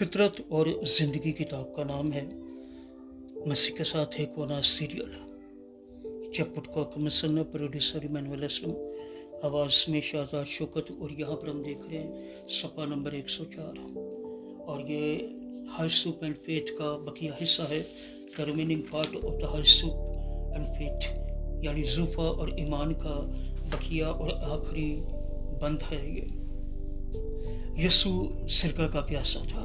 फितरत और ज़िंदगी किताब का नाम है। मसीह के साथ एक होना सीरियल। चपुटका का मुसन्नफ़, प्रोड्यूसर इमानुएल असलम, आवाज़ में शाहजाद शौकत। और यहाँ पर हम देख रहे हैं सफ़ा नंबर 104 और ये हर्सूप एंड फेथ का बकिया हिस्सा है। The remaining part of the hyssop and faith, यानी ज़ूफ़ा और ईमान का बकिया और आखिरी बंद है। ये यसू सिरका का प्यासा था,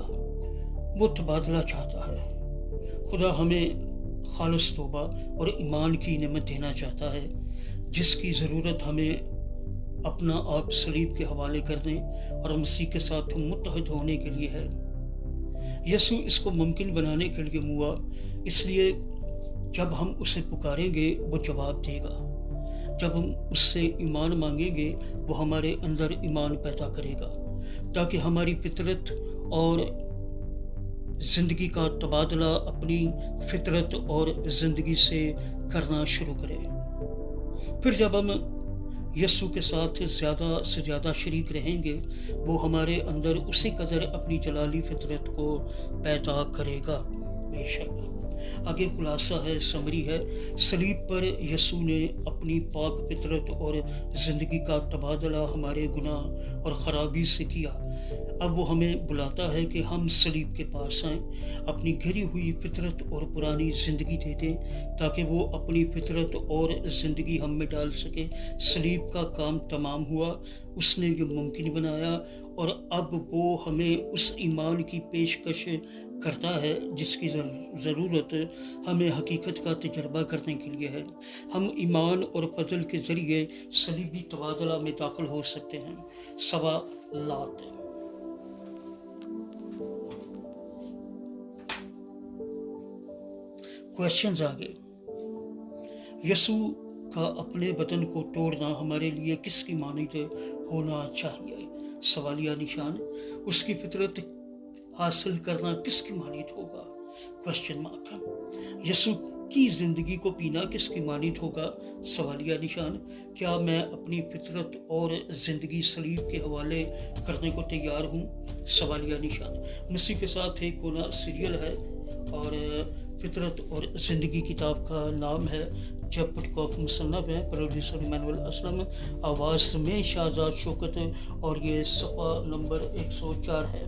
वो तबादला चाहता है। खुदा हमें खालिस तौबा और ईमान की नेमत देना चाहता है, जिसकी ज़रूरत हमें अपना आप सलीब के हवाले करने और मसीह के साथ मुत्तहद होने के लिए है। यसू इसको मुमकिन बनाने के लिए हुआ, इसलिए जब हम उसे पुकारेंगे वो जवाब देगा। जब हम उससे ईमान मांगेंगे वो हमारे अंदर ईमान पैदा करेगा, ताकि हमारी फितरत और ज़िंदगी का तबादला अपनी फितरत और ज़िंदगी से करना शुरू करें। फिर जब हम यसू के साथ ज़्यादा से ज़्यादा शरीक रहेंगे, वो हमारे अंदर उसी कदर अपनी जलाली फितरत को पैदा करेगा। बेशक आगे खुलासा है, समरी है। सलीब पर यसू ने अपनी पाक फितरत और ज़िंदगी का तबादला हमारे गुनाह और ख़राबी से किया। अब वो हमें बुलाता है कि हम सलीब के पास आएं, अपनी गिरी हुई फितरत और पुरानी ज़िंदगी दे दें, ताकि वो अपनी फितरत और ज़िंदगी हम में डाल सके। सलीब का काम तमाम हुआ, उसने ये मुमकिन बनाया, और अब वो हमें उस ईमान की पेशकश करता है जिसकी ज़रूरत हमें हकीकत का तजर्बा करने के लिए है। हम ईमान और फजल के ज़रिए सलीबी तबादला में दाखिल हो सकते हैं। सवालात। क्वेश्चंस आगे। यसू का अपने बदन को तोड़ना हमारे लिए किसकी मानित होना चाहिए? सवालिया निशान। उसकी फितरत हासिल करना किसकी मानित होगा? Question mark. यसू की ज़िंदगी को पीना किसकी मानित होगा? सवालिया निशान। क्या मैं अपनी फितरत और ज़िंदगी सलीब के हवाले करने को तैयार हूँ? सवालिया निशान। मसीह के साथ एक होना सीरियल है और फितरत और ज़िंदगी किताब का नाम है। चपुटका मुसन्नफ़ है, प्रोड्यूसर इमानुएल असलम, आवाज़ में शाहजाद शौकत, और ये सफ़ा नंबर 104 है।